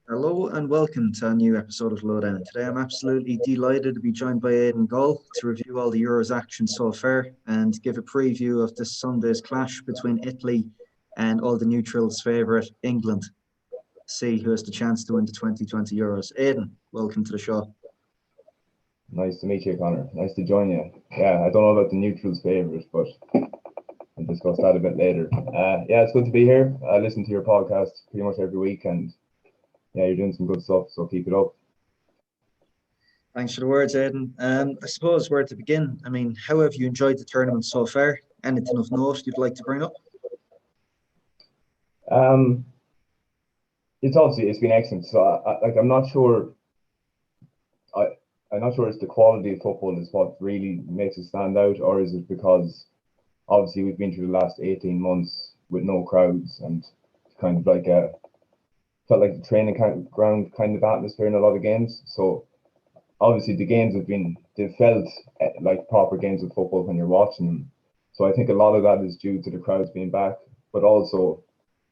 Hello and welcome to a new episode of Lowdown. Today I'm absolutely delighted to be joined by AIDAN to review all the Euros action so far and give a preview of this Sunday's clash between Italy and all the neutrals' favourite, England. See who has the chance to win the 2020 Euros. AIDAN, welcome to the show. Nice to meet you, Connor. Nice to join you. Yeah, I don't know about the neutrals' favourite, but we'll discuss that a bit later. Yeah, it's good to be here. I listen to your podcast pretty much every week, and yeah, you're doing some good stuff, so keep it up. Thanks for the words, AIDAN. I suppose where to begin. How have you enjoyed the tournament so far? Anything of note you'd like to bring up? Um, it's been excellent. So I'm not sure. I I'm not sure it's the quality of football is what really makes it stand out, or is it because obviously we've been through the last 18 months with no crowds and kind of like a felt like the training ground kind of atmosphere in a lot of games. So obviously the games they've felt like proper games of football when you're watching them. So I think a lot of that is due to the crowds being back, but also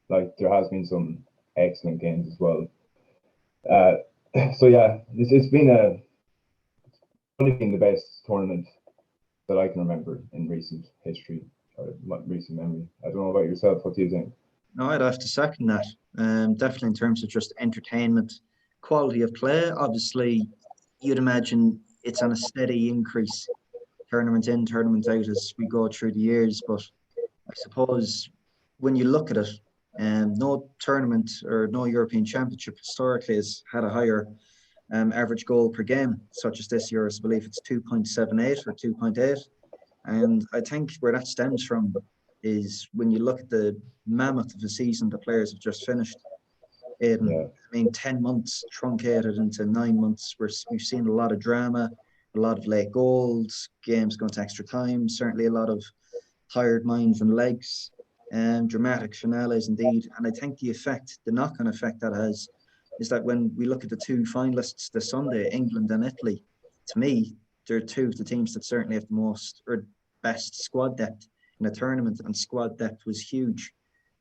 like there has been some excellent games as well. Uh, so yeah, it's probably been the best tournament that I can remember in recent history or recent memory. I don't know about yourself. What do you think? No, I'd have to second that. Definitely in terms of just entertainment, quality of play. Obviously, you'd imagine it's on a steady increase, tournament in, tournament out, as we go through the years. But I suppose when you look at it, no tournament or no European Championship historically has had a higher average goal per game, such as this year. I believe it's 2.78 or 2.8. And I think where that stems from is when you look at the mammoth of a season the players have just finished. Yeah, 10 months truncated into 9 months. We've seen a lot of drama, a lot of late goals, games going to extra time, certainly a lot of tired minds and legs, and dramatic finales indeed. And I think the knock on effect that has, is that when we look at the two finalists this Sunday, England and Italy, to me, they're two of the teams that certainly have the most or best squad depth in the tournament, and squad depth was huge.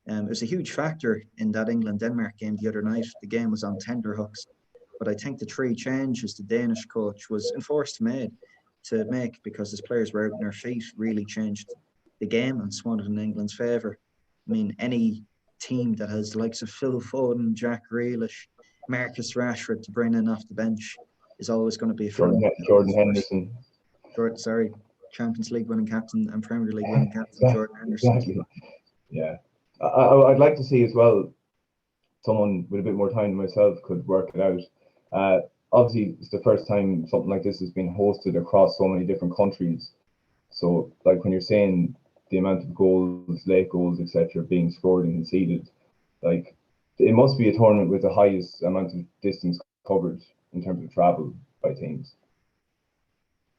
It was a huge factor in that England-Denmark game the other night. The game was on tenterhooks, but I think the three changes the Danish coach was enforced to make because his players were out on their feet really changed the game and swung it in England's favour. Any team that has the likes of Phil Foden, Jack Grealish, Marcus Rashford to bring in off the bench is always going to be a fun. Jordan Henderson. Sorry, Champions League winning captain and Premier League winning captain Jordan Henderson. Exactly. Yeah, I'd like to see as well someone with a bit more time than myself could work it out. Obviously, it's the first time something like this has been hosted across so many different countries. So, like when you're saying the amount of goals, late goals, etc., being scored and conceded, like it must be a tournament with the highest amount of distance covered in terms of travel by teams.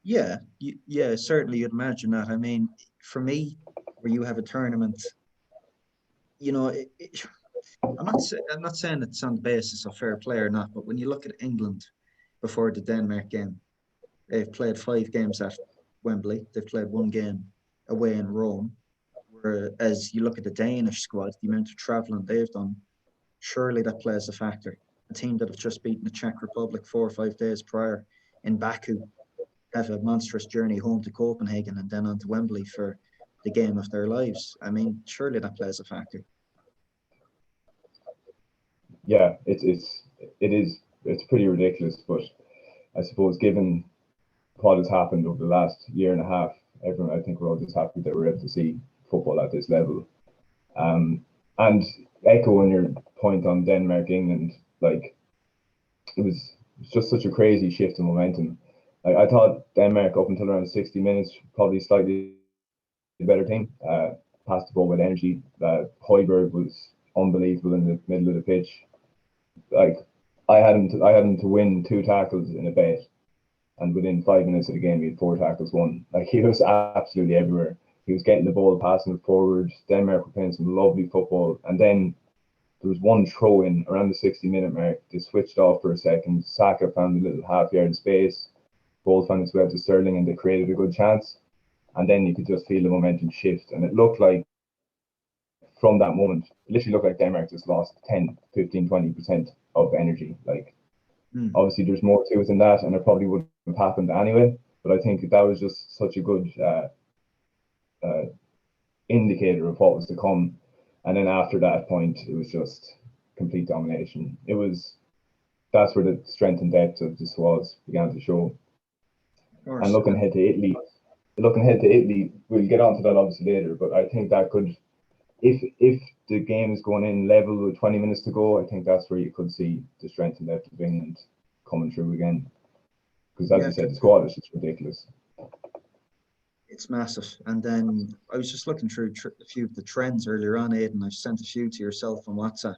Yeah, certainly you'd imagine that. For me, where you have a tournament, you know, I'm not saying it's on the basis of fair play or not, but when you look at England before the Denmark game, they've played 5 games at Wembley. They've played 1 game away in Rome. Whereas you look at the Danish squad, the amount of travelling they've done, surely that plays a factor. A team that have just beaten the Czech Republic 4 or 5 days prior in Baku have a monstrous journey home to Copenhagen and then on to Wembley for the game of their lives. Surely that plays a factor. Yeah, it's pretty ridiculous, but I suppose given what has happened over the last year and a half, everyone I think we're all just happy that we're able to see football at this level. And echoing your point on Denmark, England, like it was just such a crazy shift in momentum. Like I thought Denmark up until around 60 minutes probably slightly better team. Passed the ball with energy. Højbjerg was unbelievable in the middle of the pitch. Like I had him to win 2 tackles in a bet, and within 5 minutes of the game, he had 4 tackles won. Like he was absolutely everywhere. He was getting the ball, passing it forward. Denmark were playing some lovely football, and then there was one throw in around the 60-minute mark. They switched off for a second. Saka found a little half-yard space. Ball found its way out to Sterling, and they created a good chance. And then you could just feel the momentum shift, and it looked like from that moment, it literally looked like Denmark just lost 10, 15, 20% of energy. Like, obviously there's more to it than that, and it probably wouldn't have happened anyway. But I think that was just such a good indicator of what was to come. And then after that point, it was just complete domination. That's where the strength and depth of the squads began to show. And looking ahead to Italy, we'll get onto that obviously later, but I think that could, if the game is going in level with 20 minutes to go, I think that's where you could see the strength and depth of England coming through again. Because as you said, the squad is just ridiculous. It's massive. And then I was just looking through a few of the trends earlier on, Aidan. I've sent a few to yourself on WhatsApp.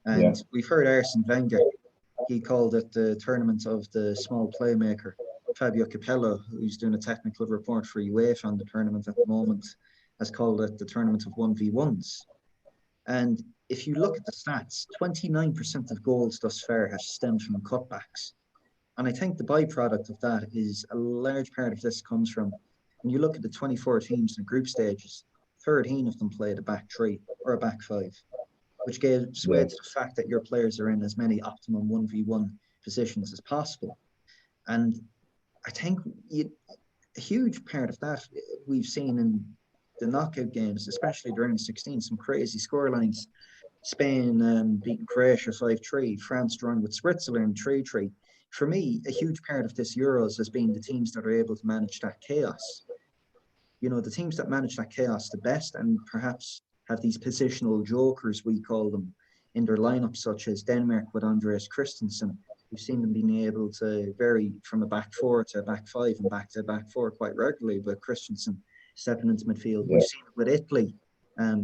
And we've heard Arsene Wenger. He called it the tournament of the small playmaker. Fabio Capello, who's doing a technical report for UEFA on the tournament at the moment, has called it the tournament of 1v1s. And if you look at the stats, 29% of goals thus far have stemmed from cutbacks. And I think the byproduct of that is a large part of this comes from, when you look at the 24 teams in the group stages, 13 of them played a back three or a back five, which gives way to the fact that your players are in as many optimum 1v1 positions as possible. And I think a huge part of that we've seen in the knockout games, especially during the 16, some crazy scorelines. Spain beating Croatia 5-3, France drawing with Switzerland 3-3. For me, a huge part of this Euros has been the teams that are able to manage that chaos. You know, the teams that manage that chaos the best and perhaps have these positional jokers, we call them, in their lineup, such as Denmark with Andreas Christensen. We've seen them being able to vary from a back four to a back five and back to a back four quite regularly, with Christensen stepping into midfield. We've seen it with Italy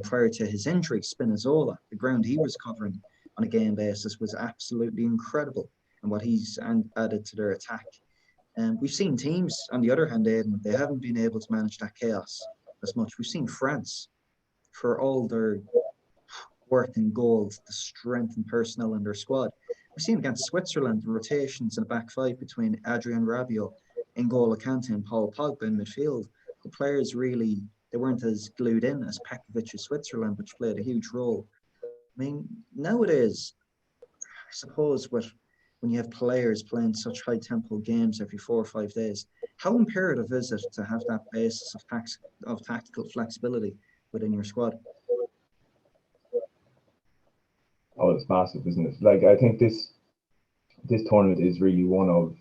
prior to his injury. Spinazzola, the ground he was covering on a game basis was absolutely incredible, and what he's added to their attack. And we've seen teams, on the other hand, Aidan, they haven't been able to manage that chaos as much. We've seen France, for all their work and goals, the strength and personnel in their squad. We've seen against Switzerland the rotations in the back five between Adrien Rabiot, N'Golo Kante and Paul Pogba in midfield. The players really, they weren't as glued in as Pekovic's Switzerland, which played a huge role. I mean, nowadays, I suppose when you have players playing such high-tempo games every 4 or 5 days, how imperative is it to have that basis of tactical flexibility within your squad? Oh, it's massive, isn't it? Like, I think this tournament is really one of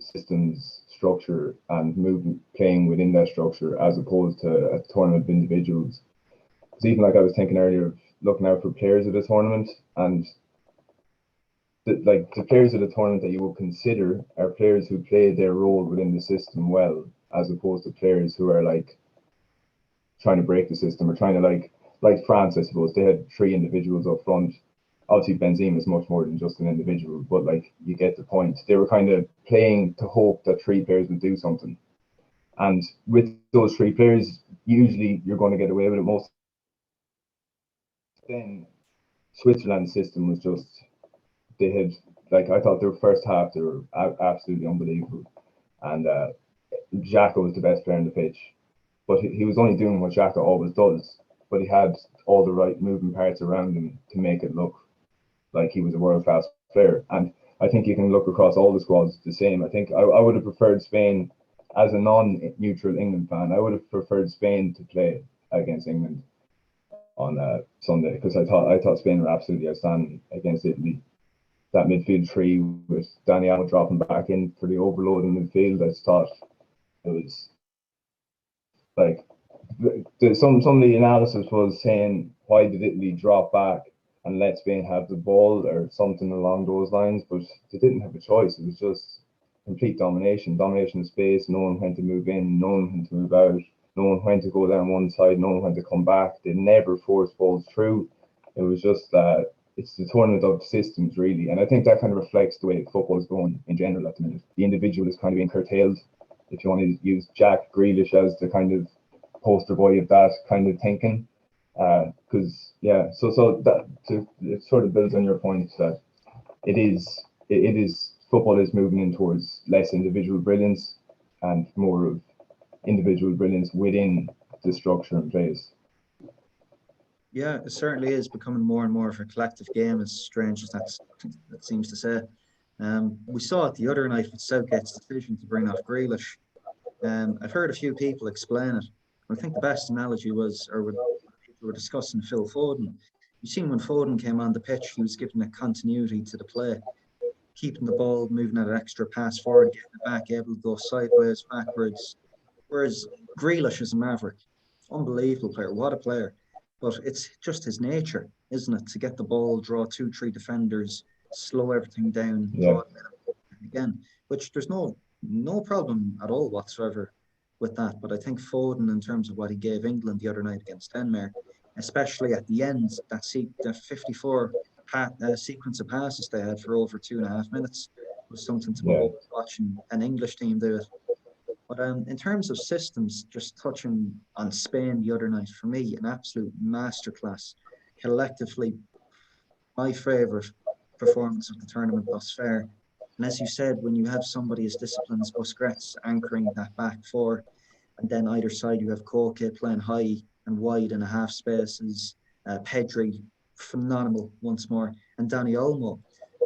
systems, structure, and movement playing within that structure, as opposed to a tournament of individuals. Because even like I was thinking earlier, of looking out for players of the tournament, and the players of the tournament that you will consider are players who play their role within the system well, as opposed to players who are like trying to break the system or trying to like France, I suppose. They had 3 individuals up front. Obviously, Benzema is much more than just an individual, but like, you get the point. They were kind of playing to hope that 3 players would do something. And with those 3 players, usually you're going to get away with it most. Then Switzerland's system was just, they had, like, I thought their first half, they were absolutely unbelievable. And Xhaka was the best player on the pitch. But he was only doing what Xhaka always does. But he had all the right moving parts around him to make it look like he was a world-class player. And I think you can look across all the squads the same. I think I would have preferred Spain, as a non-neutral England fan, I would have preferred Spain to play against England on Sunday, because I thought Spain were absolutely outstanding against Italy. That midfield 3 with Dani Alves dropping back in for the overload in midfield, I just thought it was like, some of the analysis was saying, why did Italy drop back and let Spain have the ball, or something along those lines? But they didn't have a choice. It was just complete domination of space, knowing when to move in, knowing when to move out, knowing when to go down one side, knowing when to come back. They never forced balls through. It was just it's the tournament of systems, really. And I think that kind of reflects the way football is going in general at the minute. The individual is kind of being curtailed. If you want to use Jack Grealish as the kind of poster boy of that kind of thinking, because so that it sort of builds on your point that it is football is moving in towards less individual brilliance and more of individual brilliance within the structure in place. Yeah, it certainly is becoming more and more of a collective game, as strange as that seems to say. We saw it the other night with Southgate's decision to bring off Grealish. I've heard a few people explain it. I think the best analogy was, or when people were discussing Phil Foden. You seen when Foden came on the pitch, he was giving a continuity to the play, keeping the ball, moving at an extra pass forward, getting it back, able to go sideways, backwards. Whereas Grealish is a maverick, unbelievable player. What a player! But it's just his nature, isn't it, to get the ball, draw two, three defenders, slow everything down, Yeah, draw it again. Which there's no problem at all whatsoever with that. But I think Foden, in terms of what he gave England the other night against Denmark, especially at the end, the 54 sequence of passes they had for over 2.5 minutes was something to yeah, behold watching an English team do it. But in terms of systems, just touching on Spain the other night, for me, an absolute masterclass. Collectively, my favourite performance of the tournament thus far. And as you said, when you have somebody as disciplined as Busquets anchoring that back four, and then either side you have Koke playing high and wide in a half spaces, Pedri, phenomenal once more, and Danny Olmo.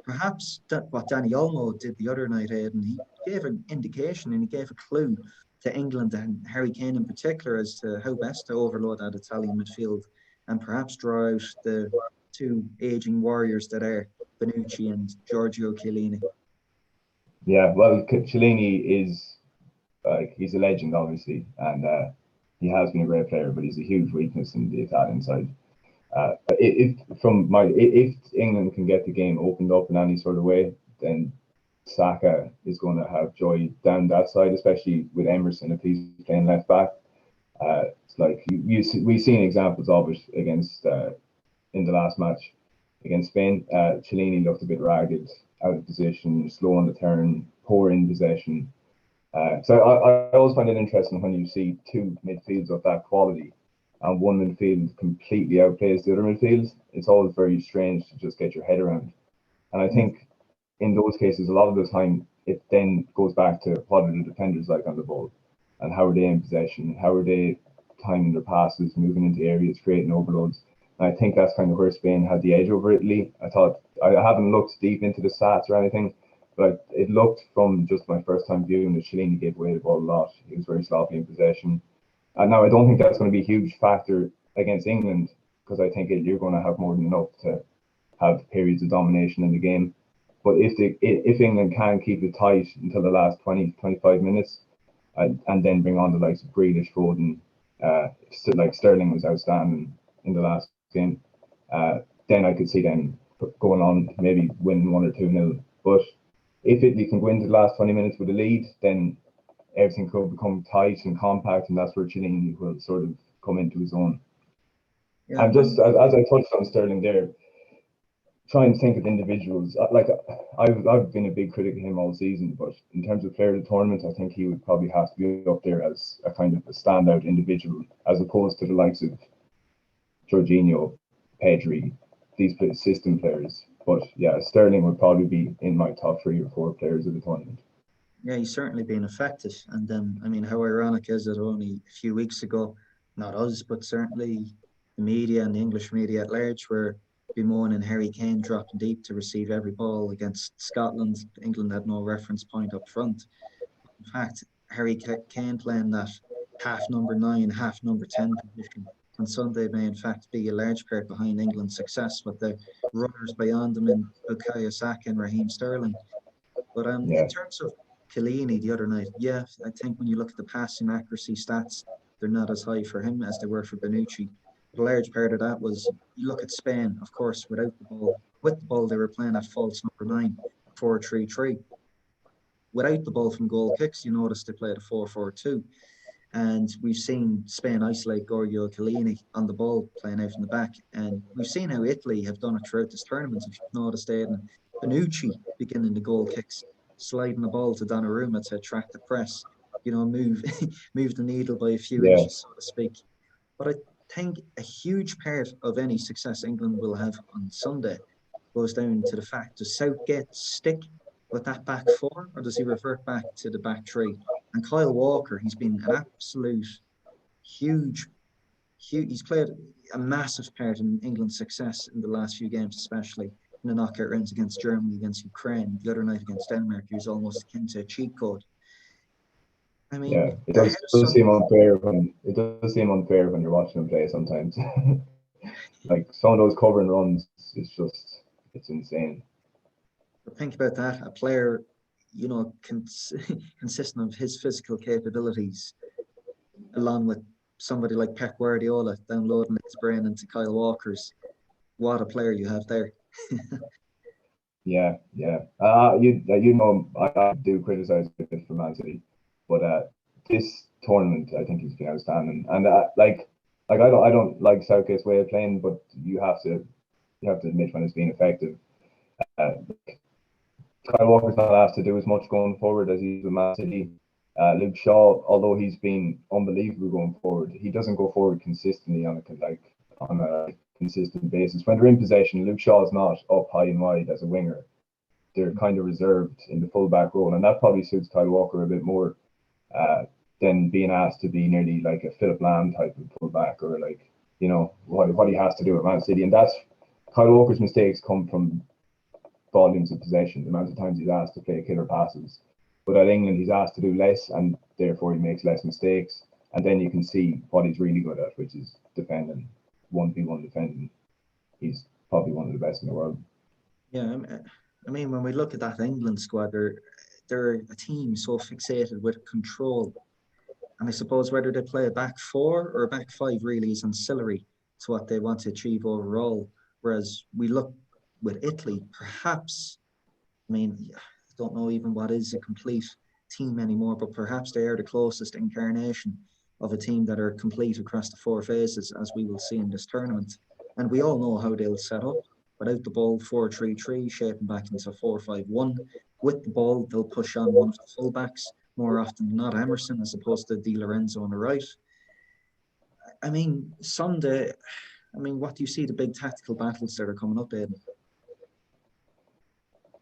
Perhaps that what Danny Olmo did the other night, Aidan, he gave an indication and he gave a clue to England and Harry Kane in particular as to how best to overload that Italian midfield and perhaps draw out the two aging warriors that are Bonucci and Giorgio Chiellini. yeah. Well, Cellini is he's a legend, obviously, and he has been a great player, but he's a huge weakness in the Italian side. If England can get the game opened up in any sort of way, then Saka is going to have joy down that side, especially with Emerson if he's playing left back. It's like we've seen examples of it against in the last match against Spain. Chiellini looked a bit ragged, out of position, slow on the turn, poor in possession. So I always find it interesting when you see two midfields of that quality and one midfield completely outplays the other midfield. It's always very strange to just get your head around. And I think in those cases, a lot of the time, it then goes back to what are the defenders like on the ball and how are they in possession, how are they timing their passes, moving into areas, creating overloads. And I think that's kind of where Spain had the edge over Italy. I haven't looked deep into the stats or anything, but it looked from just my first time viewing that Chiellini gave away the ball a lot. He was very sloppy in possession. And now I don't think that's going to be a huge factor against England because I think you're going to have more than enough to have periods of domination in the game. But if England can keep it tight until the last 20, 25 minutes and then bring on the likes of Grealish, Foden, like Sterling was outstanding in the last game, then I could see them going on, maybe win 1 or 2-0. But if Italy can go into the last 20 minutes with a lead, then everything could become tight and compact, and that's where Chiellini will sort of come into his own. Yeah, And just as I touched on Sterling there, try and think of individuals. Like I've been a big critic of him all season, but in terms of player of the tournament, I think he would probably have to be up there as a kind of a standout individual, as opposed to the likes of Jorginho, Pedri, these system players. But yeah, Sterling would probably be in my top 3 or 4 players of the tournament. yeah, he's certainly been effective. And then, I mean, how ironic is it only a few weeks ago, not us, but certainly the media and the English media at large were bemoaning Harry Kane dropping deep to receive every ball against Scotland. England had no reference point up front. In fact, Kane playing that half number 9, half number 10 position on Sunday may in fact be a large part behind England's success with the runners beyond them in Bukayo Saka and Raheem Sterling. But in Yeah, terms of Chiellini the other night, yeah, I think when you look at the passing accuracy stats, they're not as high for him as they were for Bonucci. But a large part of that was you look at Spain, of course, without the ball. With the ball, they were playing at false number 9, 4-3-3. Without the ball from goal kicks, you notice they played a 4-4-2. And we've seen Spain isolate Giorgio Chiellini on the ball, playing out from the back. And we've seen how Italy have done it throughout this tournament. If you've noticed, Aidan, Bonucci beginning the goal kicks, sliding the ball to Donnarumma to attract the press, move move the needle by a few yeah, inches, so to speak. But I think a huge part of any success England will have on Sunday goes down to the fact, does Southgate stick with that back four or does he revert back to the back three? And Kyle Walker, he's been an absolute huge, he's played a massive part in England's success in the last few games, especially in the knockout rounds against Germany, against Ukraine, the other night against Denmark. He was almost akin to a cheat code. I Yeah, mean, it ahead does, of does seem Sunday, unfair when you're watching him play sometimes. Like some of those cover and runs, it's insane. but think about that. A player, consistent of his physical capabilities, along with somebody like Pep Guardiola downloading his brain into Kyle Walker's. What a player you have there. Yeah, yeah. I do criticize it for Man City, but this tournament I think he's been outstanding. And I don't like Southgate's way of playing, but you have to admit when it's been effective. Uh, Kyle Walker's not asked to do as much going forward as he's with Man City. Luke Shaw, although he's been unbelievable going forward, he doesn't go forward consistently on a consistent basis. When they're in possession, Luke Shaw is not up high and wide as a winger. They're kind of reserved in the full-back role, and that probably suits Kyle Walker a bit more uh, than being asked to be nearly like a Philip Lamb type of full-back, or like what he has to do at Man City. And that's Kyle Walker's mistakes come from volumes of possession, the amount of times he's asked to play killer passes. But at England, he's asked to do less, and therefore he makes less mistakes. And then you can see what he's really good at, which is defending, 1v1 defending. He's probably one of the best in the world. Yeah, I mean, when we look at that England squad, they're a team so fixated with control. And I suppose whether they play a back four or a back five really is ancillary to what they want to achieve overall. Whereas we look with Italy, perhaps, I mean, I don't know even what is a complete team anymore, but perhaps they are the closest incarnation of a team that are complete across the four phases, as we will see in this tournament. And we all know how they'll set up. Without the ball, 4-3-3, shaping back into 4-5-1. With the ball, they'll push on one of the fullbacks, more often than not Emerson, as opposed to Di Lorenzo on the right. I mean, Sunday, what do you see the big tactical battles that are coming up, Aidan?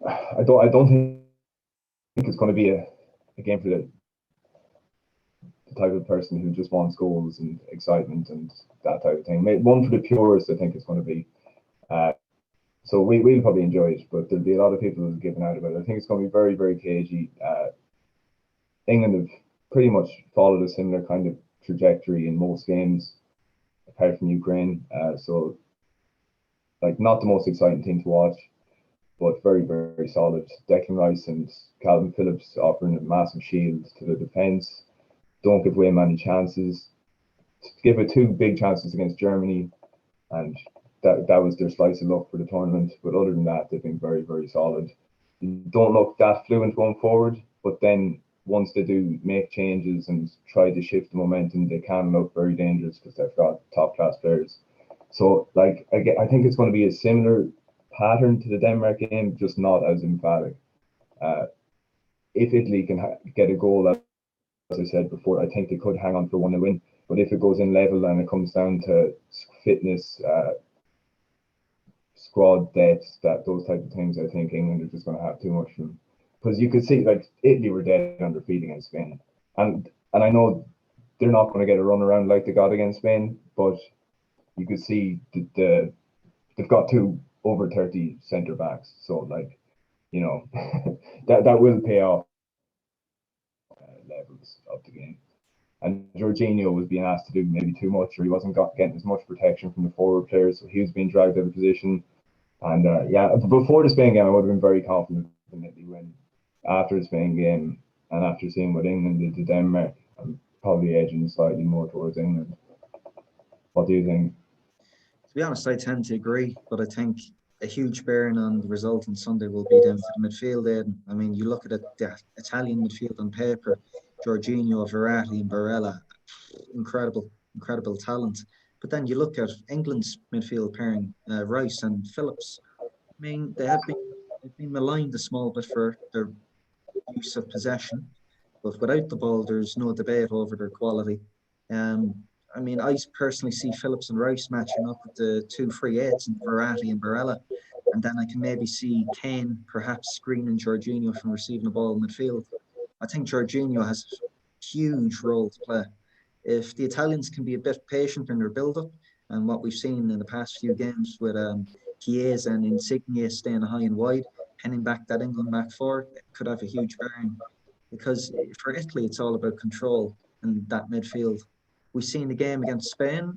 I don't think it's going to be a game for the type of person who just wants goals and excitement and that type of thing. One for the purists, I think it's going to be. So we'll probably enjoy it, but there'll be a lot of people who've given out about it. I think it's going to be very, very cagey. England have pretty much followed a similar kind of trajectory in most games, apart from Ukraine. So, like, not the most exciting thing to watch, but very, very solid. Declan Rice and Calvin Phillips offering a massive shield to the defence. Don't give away many chances. Give it two big chances against Germany, and that was their slice of luck for the tournament. But other than that, they've been very, very solid. Don't look that fluent going forward, but then once they do make changes and try to shift the momentum, they can look very dangerous because they've got top class players. So, like, I think it's going to be a similar pattern to the Denmark game, just not as emphatic. If Italy can get a goal, as I said before, I think they could hang on for 1-0 win. But if it goes in level and it comes down to fitness, squad depth, those type of things, I think England are just going to have too much of them. Because you could see, like, Italy were dead under feet against Spain, and I know they're not going to get a run around like they got against Spain, but you could see they've got two over 30 centre backs, so, like, that will pay off levels of the game. And Jorginho was being asked to do maybe too much, or he wasn't getting as much protection from the forward players, so he was being dragged out of position. And before the Spain game, I would have been very confident in Italy win. After the Spain game, and after seeing what England did to Denmark, I'm probably edging slightly more towards England. What do you think? To be honest, I tend to agree, but I think a huge bearing on the result on Sunday will be down to the midfield, Aidan. I mean, you look at it, the Italian midfield on paper, Jorginho, Verratti and Barella, incredible talent. But then you look at England's midfield pairing, Rice and Phillips. I mean, they've been maligned a small bit for their use of possession, but without the ball, there's no debate over their quality. I mean, I personally see Phillips and Rice matching up with the two free eights and Verratti and Barella. And then I can maybe see Kane perhaps screening Jorginho from receiving the ball in midfield. I think Jorginho has a huge role to play. If the Italians can be a bit patient in their build-up And what we've seen in the past few games with Chiesa and Insigne staying high and wide, pinning back that England back four, could have a huge bearing. Because for Italy, it's all about control and that midfield. We've seen the game against Spain.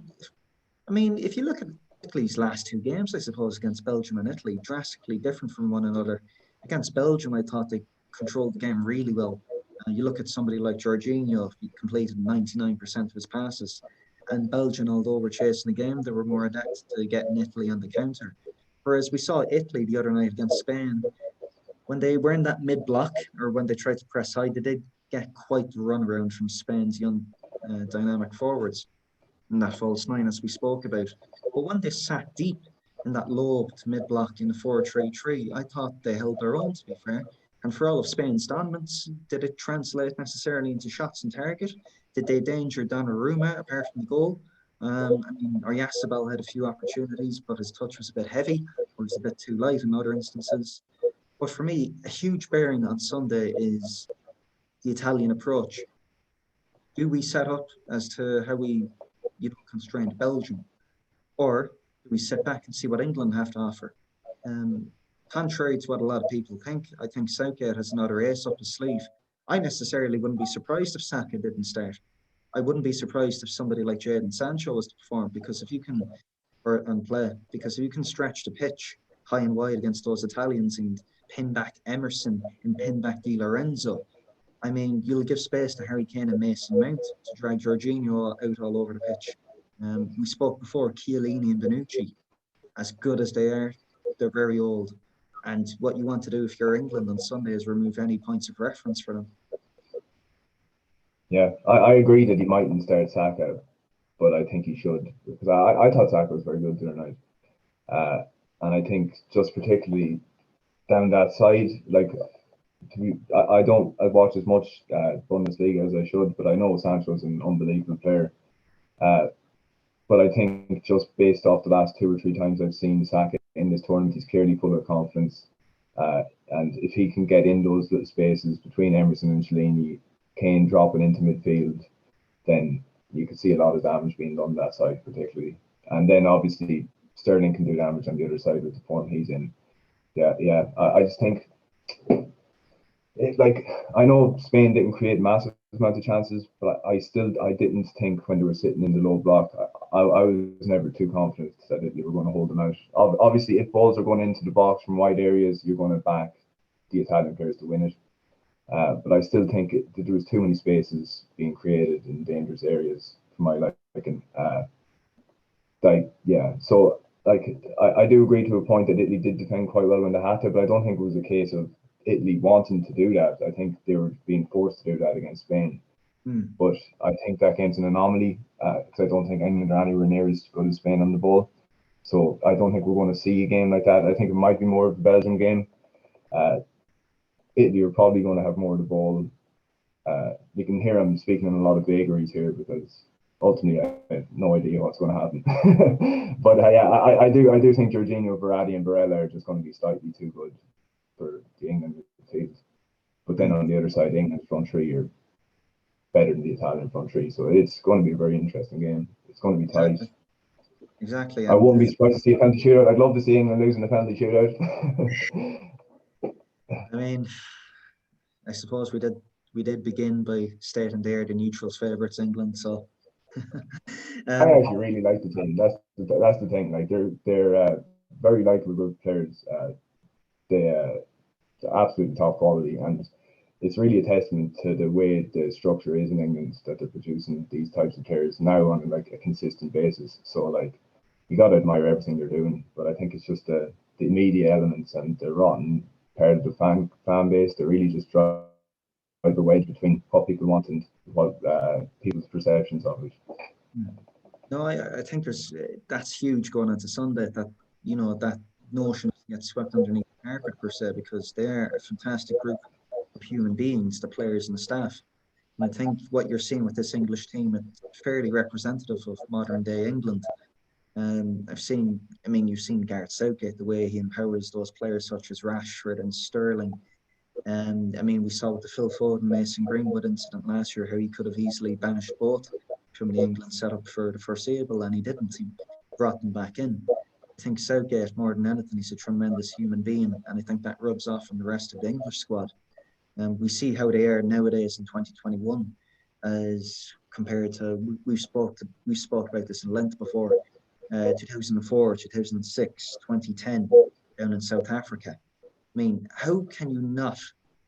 I mean, if you look at Italy's last two games, I suppose, against Belgium and Italy, drastically different from one another. Against Belgium, I thought they controlled the game really well. You look at somebody like Jorginho, he completed 99% of his passes. And Belgium, although were chasing the game, they were more adept to getting Italy on the counter. Whereas we saw Italy the other night against Spain, when they were in that mid block or when they tried to press high, they did get quite the runaround from Spain's young dynamic forwards in that false nine, as we spoke about. But when they sat deep in that low to mid block in the 4-3-3, I thought they held their own, to be fair. And for all of Spain's dominance, did it translate necessarily into shots on target? Did they danger Donnarumma apart from the goal? I mean, Oyarzabal had a few opportunities, but his touch was a bit heavy or was a bit too light in other instances. But for me, a huge bearing on Sunday is the Italian approach. Do we set up as to how we, constrained Belgium, or do we sit back and see what England have to offer? Um, Contrary to what a lot of people think, I think Southgate has another ace up his sleeve. I necessarily wouldn't be surprised if Saka didn't start. I wouldn't be surprised if somebody like Jadon Sancho was to perform because if you can and play because if you can stretch the pitch high and wide against those Italians and pin back Emerson and pin back Di Lorenzo, I mean, you'll give space to Harry Kane and Mason Mount to drag Jorginho out all over the pitch. We spoke before, Chiellini and Bonucci, as good as they are, they're very old. And what you want to do if you're England on Sunday is remove any points of reference for them. Yeah, I agree that he mightn't start Saka, but I think he should because I thought Saka was very good the other night. And I think just particularly down that side, like I've watched as much Bundesliga as I should, but I know Sancho's an unbelievable player. But I think just based off the last 2 or 3 times I've seen Saka in this tournament, he's clearly full of confidence. And if he can get in those little spaces between Emerson and Chiellini, Kane dropping into midfield, then you can see a lot of damage being done that side particularly. And then obviously Sterling can do damage on the other side with the form he's in. Yeah. I just think I know Spain didn't create massive amount of chances, but I didn't think when they were sitting in the low block, I was never too confident that they were going to hold them out. Obviously, if balls are going into the box from wide areas, you're going to back the Italian players to win it. But I still think that there was too many spaces being created in dangerous areas for my liking. So I do agree to a point that Italy did defend quite well when they had to, but I don't think it was a case of Italy wanting to do that. I think they were being forced to do that against Spain. But I think that game's an anomaly because I don't think England are anywhere near as good as Spain on the ball. So I don't think we're going to see a game like that. I think it might be more of a Belgium game. Italy are probably going to have more of the ball. You can hear I'm speaking in a lot of vagaries here because ultimately I have no idea what's going to happen. But I do think Jorginho, Verratti, and Barella are just going to be slightly too good for the England midfield. But then on the other side, England's front three are better than the Italian front three, so it's going to be a very interesting game. It's going to be tight. Exactly. I won't be surprised to see a penalty shootout. I'd love to see England losing a penalty shootout. I mean, I suppose we did begin by stating they're the neutrals' favourites, England. So I actually really like the team. That's the thing. Like they're very likable players. They're absolutely top quality, and it's really a testament to the way the structure is in England that they're producing these types of players now on like a consistent basis. So like you got to admire everything they're doing, but I think it's just the media elements and the rotten part of the fan base that really just drive the wedge between what people want and what people's perceptions of it. No, I think that's huge going into Sunday. That that notion gets swept underneath the carpet per se because they're a fantastic group of human beings, the players and the staff. And I think what you're seeing with this English team is fairly representative of modern day England. You've seen Gareth Southgate, the way he empowers those players such as Rashford and Sterling. We saw with the Phil Foden, Mason Greenwood incident last year how he could have easily banished both from the England setup for the foreseeable, and he didn't. He brought them back in. I think Southgate, more than anything, he's a tremendous human being, and I think that rubs off on the rest of the English squad. We see how they are nowadays in 2021, as compared to we spoke about this in length before, 2004, 2006, 2010, down in South Africa. I mean, how can you not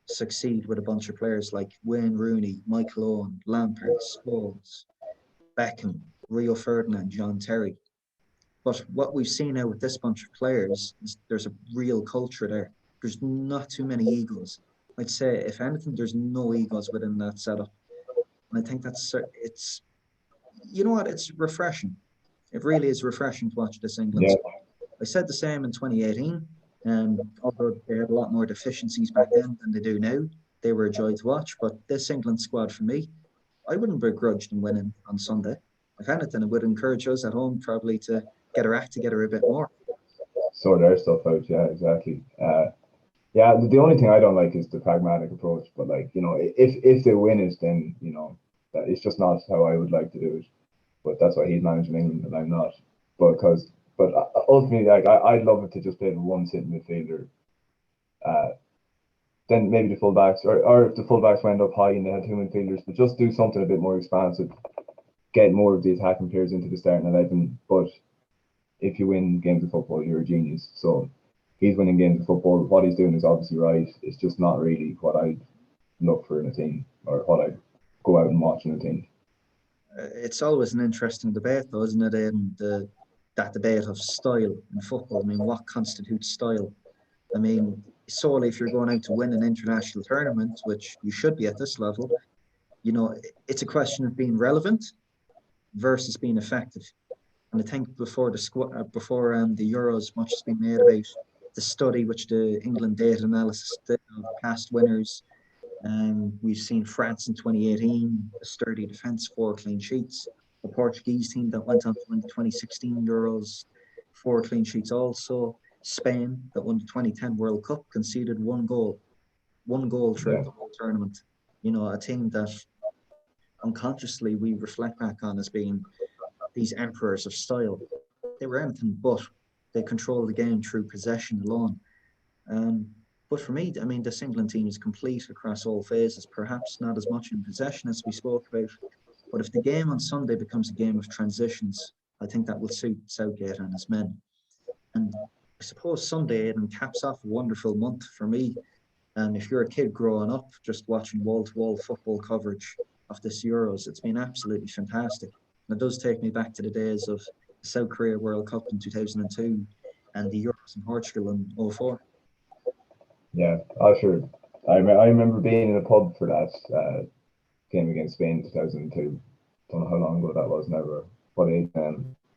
succeed with a bunch of players like Wayne Rooney, Michael Owen, Lampard, Scholes, Beckham, Rio Ferdinand, John Terry? But what we've seen now with this bunch of players is there's a real culture there. There's not too many egos. I'd say, if anything, there's no egos within that setup. And I think it's, you know what, it's refreshing. It really is refreshing to watch this England Yeah, squad. I said the same in 2018, and although they had a lot more deficiencies back then than they do now, they were a joy to watch. But this England squad, for me, I wouldn't begrudge them winning on Sunday. If anything, it would encourage us at home probably to get our act together a bit more. sort their stuff out. Yeah, exactly. Yeah, the only thing I don't like is the pragmatic approach. But like, if they win it, then that it's just not how I would like to do it. But that's why he's managing England and I'm not. But ultimately, like I'd love it to just play with one sitting midfielder. Uh, then maybe the fullbacks, or if the fullbacks went up high and they had two midfielders, but just do something a bit more expansive, get more of the attacking players into the starting 11. But if you win games of football, you're a genius. So he's winning games of football. What he's doing is obviously right. It's just not really what I look for in a team, or what I go out and watch in a team. It's always an interesting debate, though, isn't it? And that debate of style in football. I mean, what constitutes style? I mean, solely if you're going out to win an international tournament, which you should be at this level, it's a question of being relevant versus being effective. And I think before the Euros, much has been made about the study which the England data analysis did of past winners. We've seen France in 2018, a sturdy defence, 4 clean sheets. The Portuguese team that went on to win the 2016 Euros, 4 clean sheets also. Spain that won the 2010 World Cup conceded one goal throughout Yeah, the whole tournament. A team that unconsciously we reflect back on as being these emperors of style. They were anything but. They controlled the game through possession alone. Um, but for me, I mean, this England team is complete across all phases, perhaps not as much in possession as we spoke about. But if the game on Sunday becomes a game of transitions, I think that will suit Southgate and his men. And I suppose Sunday Aidan caps off a wonderful month for me. And if you're a kid growing up, just watching wall-to-wall football coverage of this Euros, it's been absolutely fantastic. And it does take me back to the days of the South Korea World Cup in 2002 and the Euros in Portugal in 2004. yeah. I sure. I remember being in a pub for that game against Spain in 2002. Don't know how long ago that was. Never what age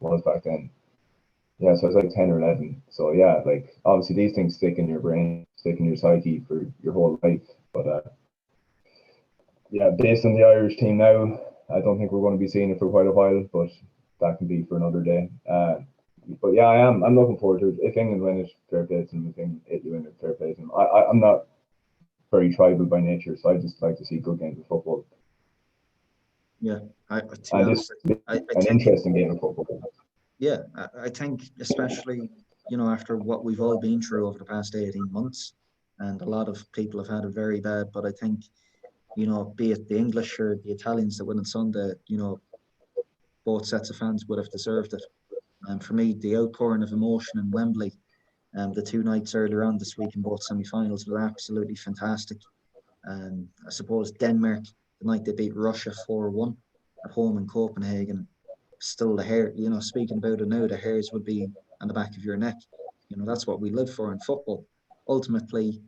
was back then. Yeah, so I was like 10 or 11. So yeah, like obviously these things stick in your brain, stick in your psyche for your whole life. But yeah, based on the Irish team now, I don't think we're going to be seeing it for quite a while, but that can be for another day. But yeah, I am. I'm looking forward to it. If England win it, fair play to them. If England win it, fair play to them. I'm not very tribal by nature, so I just like to see good games of football. Yeah, to be And this honest, is I an think, interesting game of football. yeah, I think especially, after what we've all been through over the past 18 months, and a lot of people have had it very bad, but I think, be it the English or the Italians that win on Sunday, both sets of fans would have deserved it. And for me, the outpouring of emotion in Wembley, the 2 nights earlier on this week in both semi-finals was absolutely fantastic. I suppose Denmark, the night they beat Russia 4-1 at home in Copenhagen, still the hair, speaking about it now, the hairs would be on the back of your neck. That's what we live for in football. Ultimately,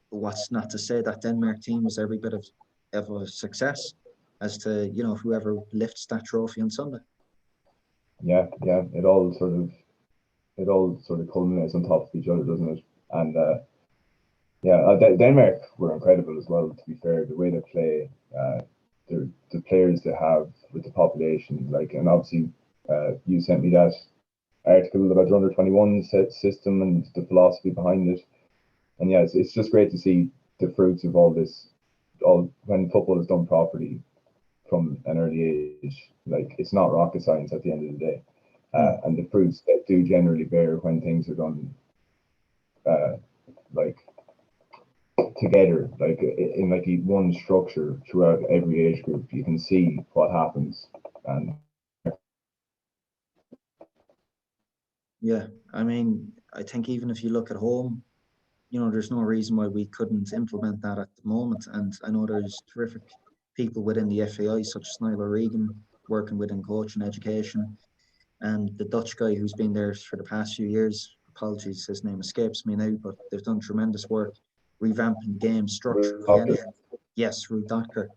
what's not to say that Denmark team was every bit of a success as to, whoever lifts that trophy on Sunday. Yeah, yeah. It all sort of culminates on top of each other, doesn't it? And yeah, Denmark were incredible as well. To be fair, the way they play, the players they have with the population, like, and obviously, you sent me that article about the under 21 system and the philosophy behind it. And yeah, it's just great to see the fruits of all this, all when football is done properly from an early age. Like, it's not rocket science at the end of the day. And the fruits that do generally bear when things are done like together, like in like one structure throughout every age group. You can see what happens, and Yeah, I mean, I think even if you look at home, you know, there's no reason why we couldn't implement that at the moment. And I know there's terrific people within the FAI, such as Niall Regan, working within coaching education, and the Dutch guy who's been there for the past few years. Apologies, his name escapes me now, but they've done tremendous work revamping the game structurally. Anyway. Yes, Ruud Dotker.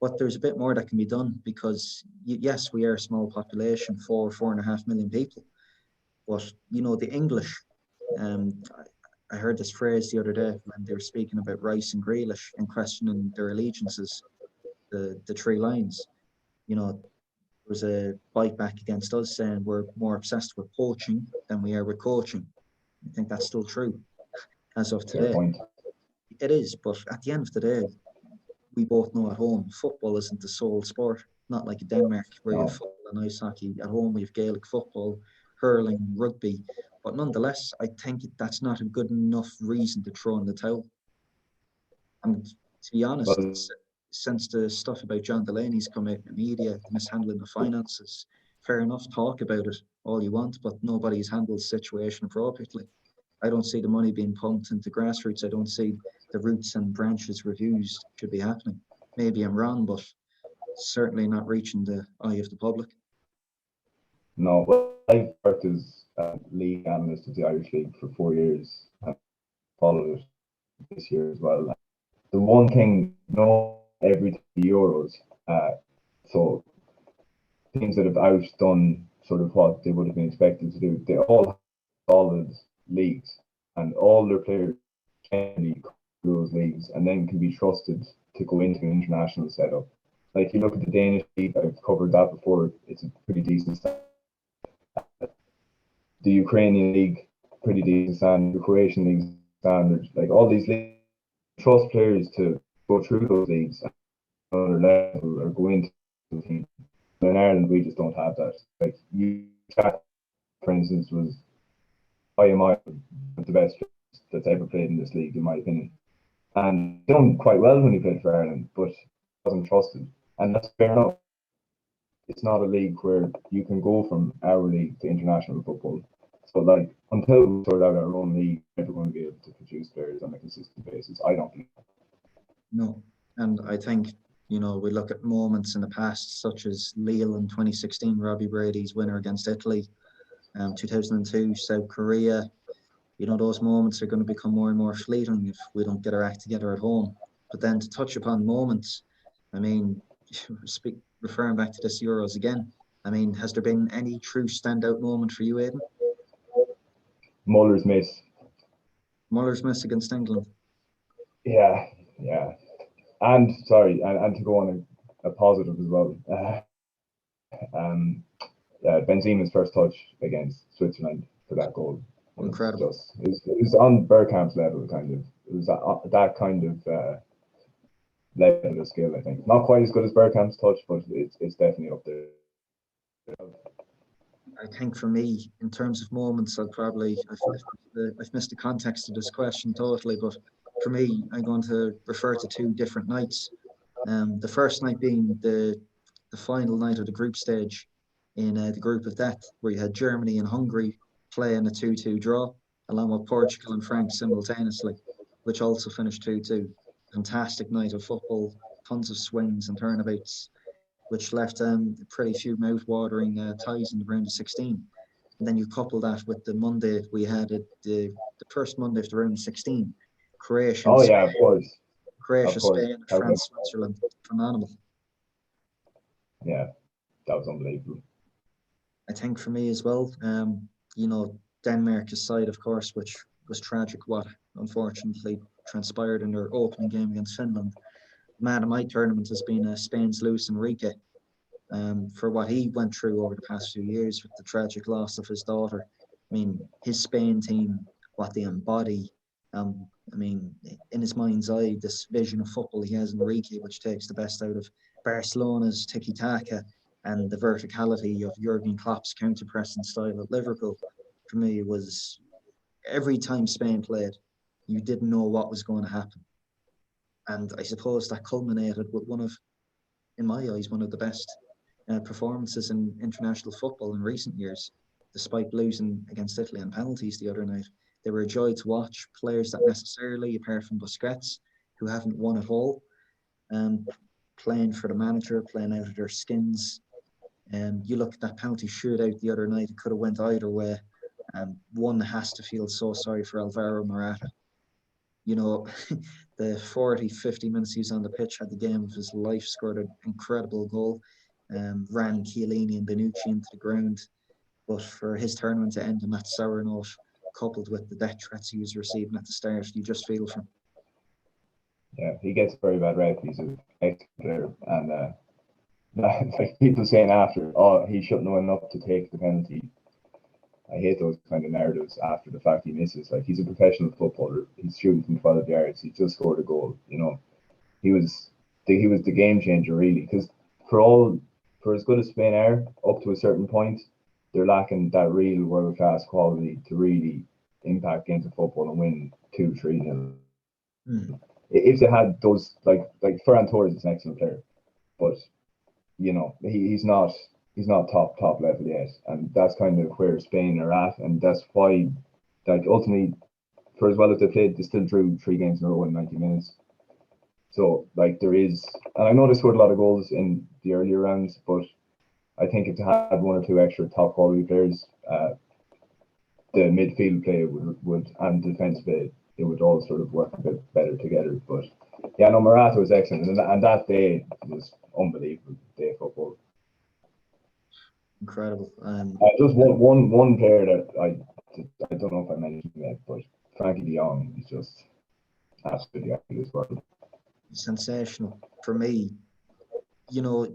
But there's a bit more that can be done because, yes, we are a small population, 4.5 million people. But, you know, the English, um, I heard this phrase the other day when they were speaking about Rice and Grealish and questioning their allegiances, the three lines. You know, there was a bite back against us saying we're more obsessed with poaching than we are with coaching. I think that's still true as of fair today. point. It is, but at the end of the day, we both know at home football isn't the sole sport. Not like in Denmark where you have No, football and ice hockey. At home we have Gaelic football, hurling, rugby. But nonetheless, I think that's not a good enough reason to throw in the towel. And to be honest, well, since the stuff about John Delaney's come out in the media, the mishandling of finances, fair enough, talk about it all you want, but nobody's handled the situation appropriately. I don't see the money being pumped into grassroots. I don't see the roots and branches reviews should be happening. Maybe I'm wrong, but certainly not reaching the eye of the public. no. Well, I've worked as league analyst of the Irish League for 4 years and followed it this year as well. The one thing, no, every Euros, uh, so teams that have outdone sort of what they would have been expected to do, they all have solid leagues, and all their players can be those leagues, and then can be trusted to go into an international setup. Like you look at the Danish league, I've covered that before. It's a pretty decent standard. The Ukrainian league, pretty decent standard. The Croatian league standard. Like all these leagues, trust players to go through those leagues at another level or go into the team. In Ireland, we just don't have that. Like you, for instance, was by a mile the best that's ever played in this league, in my opinion. And done quite well when he played for Ireland, but wasn't trusted. And that's fair enough. It's not a league where you can go from our league to international football. So, like, until we sort out our own league, we're never going to be able to produce players on a consistent basis. I don't think. No. And I think, you know, we look at moments in the past, such as Lille in 2016, Robbie Brady's winner against Italy, 2002, South Korea. You know, those moments are going to become more and more fleeting if we don't get our act together at home. But then to touch upon moments, I mean, referring back to this Euros again, I mean, has there been any true standout moment for you, Aidan? Muller's miss. Muller's miss against England. Yeah, yeah. And sorry, and to go on a positive as well. Um, Benzema's first touch against Switzerland for that goal was Incredible. just it was on Bergkamp's level, kind of. It was that kind of level of skill, I think. Not quite as good as Bergkamp's touch, but it's definitely up there. I think for me, in terms of moments, I've missed the context of this question totally, but for me, I'm going to refer to two different nights. The first night being the final night of the group stage in the group of death, where you had Germany and Hungary playing a 2-2 draw, along with Portugal and France simultaneously, which also finished 2-2. Fantastic night of football, tons of swings and turnabouts, which left pretty few mouth-watering ties in the round of 16. And then you couple that with the Monday we had at the first Monday of the round of 16, Croatia and Oh yeah, Spain, of course. Spain, France, Switzerland, phenomenal. Yeah, that was unbelievable. I think for me as well, you know, Denmark's side, of course, which was tragic what unfortunately transpired in their opening game against Finland. Man of my tournament has been Spain's Luis Enrique, for what he went through over the past few years with the tragic loss of his daughter. I mean, his Spain team, what they embody. I mean, in his mind's eye, this vision of football he has Enrique, which takes the best out of Barcelona's tiki-taka and the verticality of Jurgen Klopp's counter-pressing style at Liverpool, for me, was every time Spain played, you didn't know what was going to happen. And I suppose that culminated with one of, in my eyes, one of the best performances in international football in recent years, despite losing against Italy on penalties the other night. They were a joy to watch. Players that necessarily, apart from Busquets, who haven't won at all, playing for the manager, playing out of their skins. You look at that penalty shootout the other night, it could have went either way. One has to feel so sorry for Alvaro Morata. You know, the 40, 50 minutes he was on the pitch, had the game of his life, scored an incredible goal, ran Chiellini and Bonucci into the ground. But for his tournament to end on that sour note, coupled with the death threats he was receiving at the start, you just feel for him. Yeah, he gets a very bad rep. He's an excellent player, and like people saying after, oh, he shouldn't have went up to take the penalty. I hate those kind of narratives after the fact he misses. Like, he's a professional footballer. He's shooting from 12 yards. He just scored a goal. You know, he was the game changer, really. Because for as good as Spain are, up to a certain point, they're lacking that real world class quality to really impact games of football and win 2-3-0. If they had those, like Ferran Torres is an excellent player, but you know, he's not top level yet, and that's kind of where Spain are at, and that's why, like, ultimately, for as well as they played, they still drew 3 games in a row in 90 minutes. So, like, there is, and I know they scored a lot of goals in the earlier rounds, but I think if they had 1 or 2 extra top quality players, the midfield play would and defense play, it would all sort of work a bit better together. But yeah, no, Morata was excellent, and that day was unbelievable day of football. Incredible. Just one player that I don't know if I mentioned yet, but Frankie de Jong is just absolutely out of this world. Sensational for me. You know,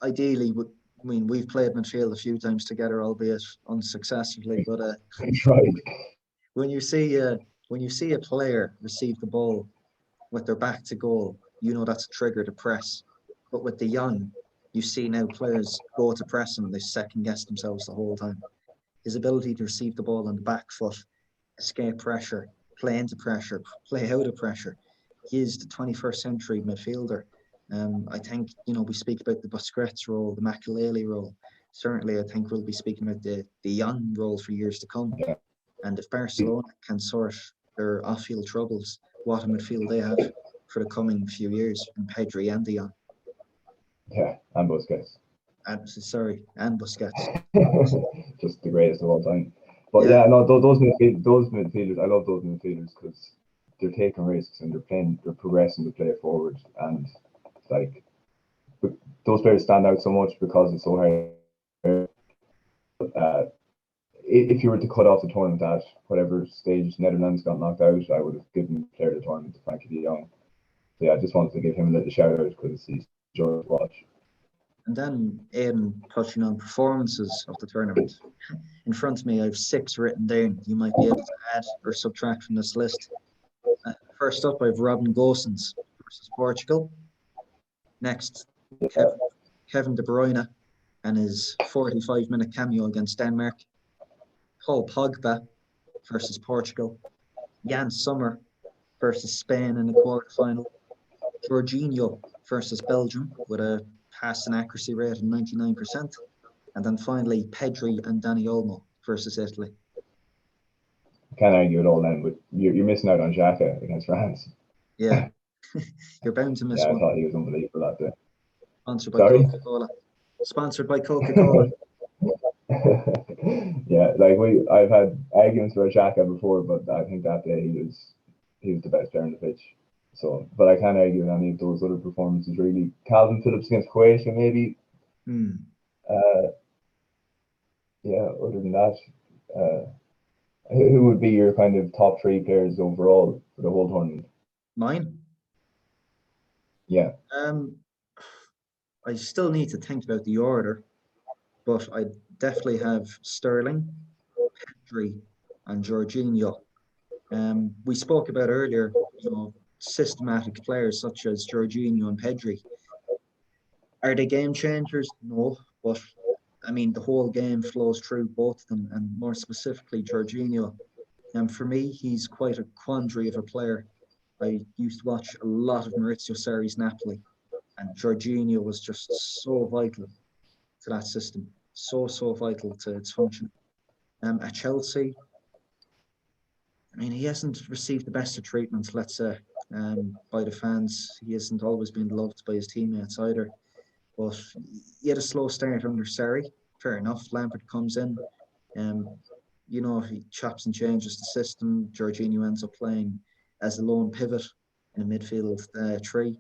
ideally, I mean, we've played midfield a few times together, albeit unsuccessfully. But right. when you see a player receive the ball with their back to goal, you know that's a trigger to press. But with de Jong, you see now players go to press him and they second guess themselves the whole time. His ability to receive the ball on the back foot, escape pressure, play into pressure, play out of pressure. He is the 21st century midfielder. I think, you know, we speak about the Busquets role, the Makelele role. Certainly, I think we'll be speaking about the young role for years to come. Yeah. And if Barcelona can sort their off-field troubles, what a midfield they have for the coming few years in Pedri and de Jong. Yeah, and Busquets. And Busquets. Just the greatest of all time. But yeah, no, those midfielders, I love those midfielders because they're taking risks and they're progressing the play forward, and like those players stand out so much because it's so hard. If you were to cut off the tournament at whatever stage Netherlands got knocked out, I would have given player of the tournament to Frankie de Jong. So yeah, I just wanted to give him a little shout out because he's joy to watch. And then Aidan touching on performances of the tournament. In front of me, I have 6 written down. You might be able to add or subtract from this list. First up, I have Robin Gosens versus Portugal. Next, Kevin De Bruyne and his 45-minute cameo against Denmark. Paul Pogba versus Portugal. Jan Sommer versus Spain in the quarterfinal. Jorginho versus Belgium with a pass and accuracy rate of 99%. And then finally, Pedri and Dani Olmo versus Italy. Can't argue it all then, but you're missing out on Xhaka against France. Yeah. You're bound to miss one. I thought he was unbelievable that day. Sponsored by Coca-Cola. Sponsored by Coca-Cola. Yeah, like I've had arguments about Xhaka before, but I think that day he was the best player on the pitch. So, but I can't argue with any of those other performances really. Calvin Phillips against Croatia, maybe. Yeah. Other than that, who would be your kind of top 3 players overall for the whole tournament? Mine? Yeah. I still need to think about the order, but I definitely have Sterling, Pedri, and Jorginho. We spoke about earlier, you know, systematic players such as Jorginho and Pedri. Are they game changers? No, but I mean, the whole game flows through both of them, and more specifically, Jorginho. And for me, he's quite a quandary of a player. I used to watch a lot of Maurizio Sarri's Napoli, and Jorginho was just so vital to that system, so vital to its function. At Chelsea, I mean, he hasn't received the best of treatment, let's say, by the fans. He hasn't always been loved by his teammates either. But he had a slow start under Sarri. Fair enough. Lampard comes in. Um, he chops and changes the system. Jorginho ends up playing as a lone pivot in a midfield three.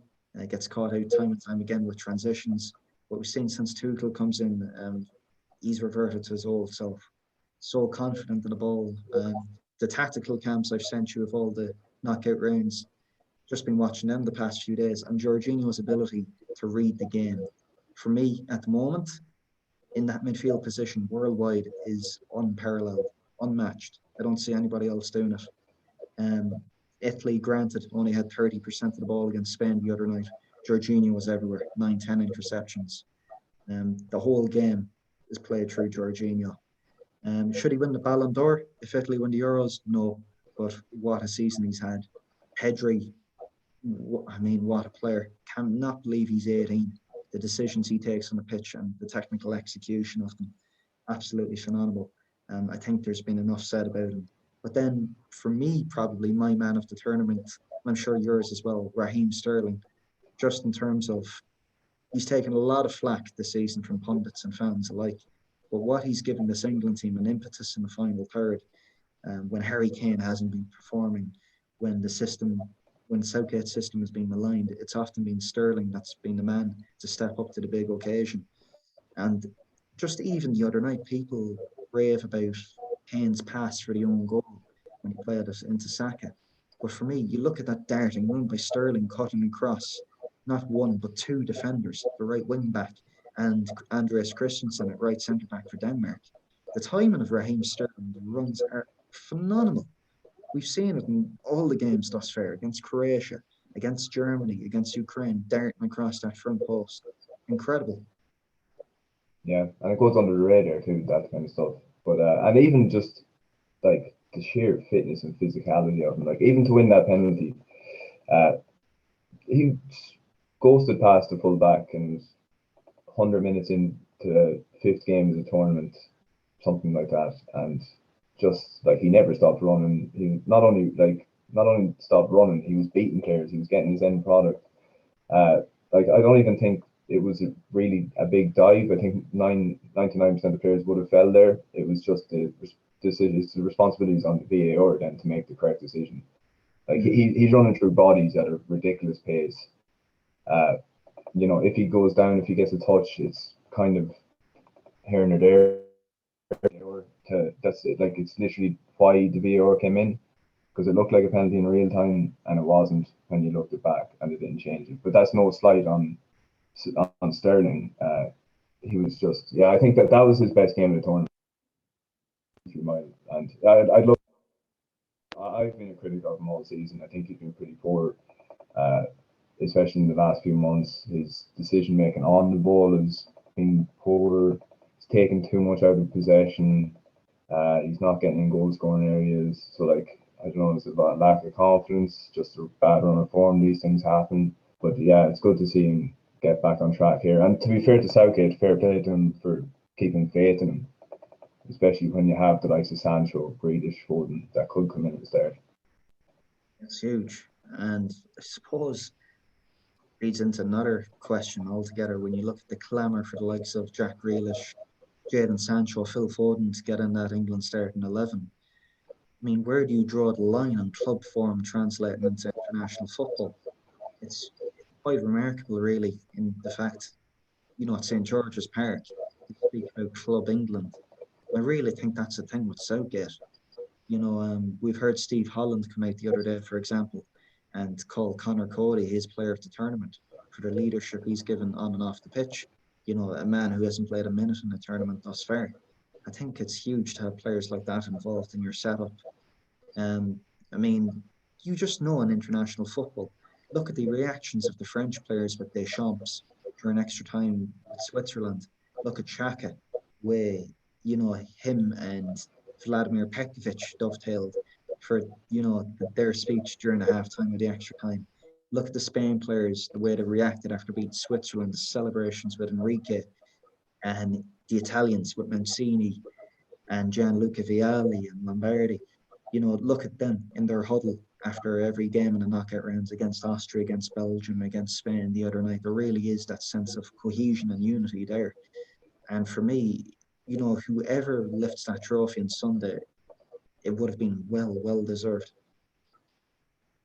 Gets caught out time and time again with transitions. What we've seen since Tuchel comes in, he's reverted to his old self. So confident in the ball. The tactical camps I've sent you of all the knockout rounds, just been watching them the past few days, and Jorginho's ability to read the game, for me at the moment, in that midfield position worldwide is unparalleled, unmatched. I don't see anybody else doing it. Um, Italy, granted, only had 30% of the ball against Spain the other night. Jorginho was everywhere, 9, 10 interceptions. The whole game is played through Jorginho. Should he win the Ballon d'Or if Italy win the Euros? No, but what a season he's had. Pedri, I mean, what a player. Cannot believe he's 18. The decisions he takes on the pitch and the technical execution of them, absolutely phenomenal. I think there's been enough said about him. But then, for me, probably my man of the tournament, I'm sure yours as well, Raheem Sterling, just in terms of he's taken a lot of flack this season from pundits and fans alike. But what he's given this England team an impetus in the final third, when Harry Kane hasn't been performing, when the system, when Southgate's system has been maligned, it's often been Sterling that's been the man to step up to the big occasion. And just even the other night, people rave about Kane's pass for the own goal when he played it into Saka. But for me, you look at that darting run by Sterling cutting across not one but two defenders, the right wing back and Andreas Christensen at right centre back for Denmark. The timing of Raheem Sterling, the runs are phenomenal. We've seen it in all the games thus far against Croatia, against Germany, against Ukraine, darting across that front post. Incredible. Yeah, and it goes under the radar too, that kind of stuff. But and even just like the sheer fitness and physicality of him, like even to win that penalty, uh, he ghosted past the full back and 100 minutes into the fifth game of the tournament, something like that, and just like he never stopped running. He not only stopped running, he was beating players. He was getting his end product. Like I don't even think it was really a big dive. I think 99% of players would have fell there. It was just the decision, it's the responsibilities on the VAR then to make the correct decision. Like he's running through bodies at a ridiculous pace. Uh, if he goes down, if he gets a touch, it's kind of here and there. That's it. Like it's literally why the VAR came in, because it looked like a penalty in real time and it wasn't when you looked it back and it didn't change it. But that's no slight on Sterling. He was just, yeah, I think that was his best game of the tournament. And I'd love. I've been a critic of him all season. I think he's been pretty poor, uh, especially in the last few months. His decision making on the ball has been poor. He's taking too much out of possession. He's not getting in goal scoring areas. So like I don't know, it's a lack of confidence, just a bad run of form. These things happen. But yeah, it's good to see him get back on track here. And to be fair to Southgate, fair play to him for keeping faith in him, especially when you have the likes of Sancho, Grealish, Foden that could come in at the start. It's huge. And I suppose leads into another question altogether when you look at the clamour for the likes of Jack Grealish, Jadon Sancho, Phil Foden to get in that England starting 11. I mean, where do you draw the line on club form translating into international football? It's quite remarkable, really, in the fact, at St. George's Park, you speak about Club England. I really think that's the thing with Southgate. We've heard Steve Holland come out the other day, for example, and call Connor Cody his player of the tournament for the leadership he's given on and off the pitch. A man who hasn't played a minute in the tournament thus far. I think it's huge to have players like that involved in your setup. I mean, you just know in international football, look at the reactions of the French players with Deschamps. during extra time with Switzerland. Look at Xhaka, where, him and Vladimir Petkovic dovetailed for, their speech during the halftime of the extra time. Look at the Spain players, the way they reacted after beating Switzerland, the celebrations with Enrique, and the Italians with Mancini and Gianluca Vialli and Lombardi. Look at them in their huddle after every game in the knockout rounds against Austria, against Belgium, against Spain the other night. There really is that sense of cohesion and unity there. And for me, whoever lifts that trophy on Sunday, it would have been well deserved.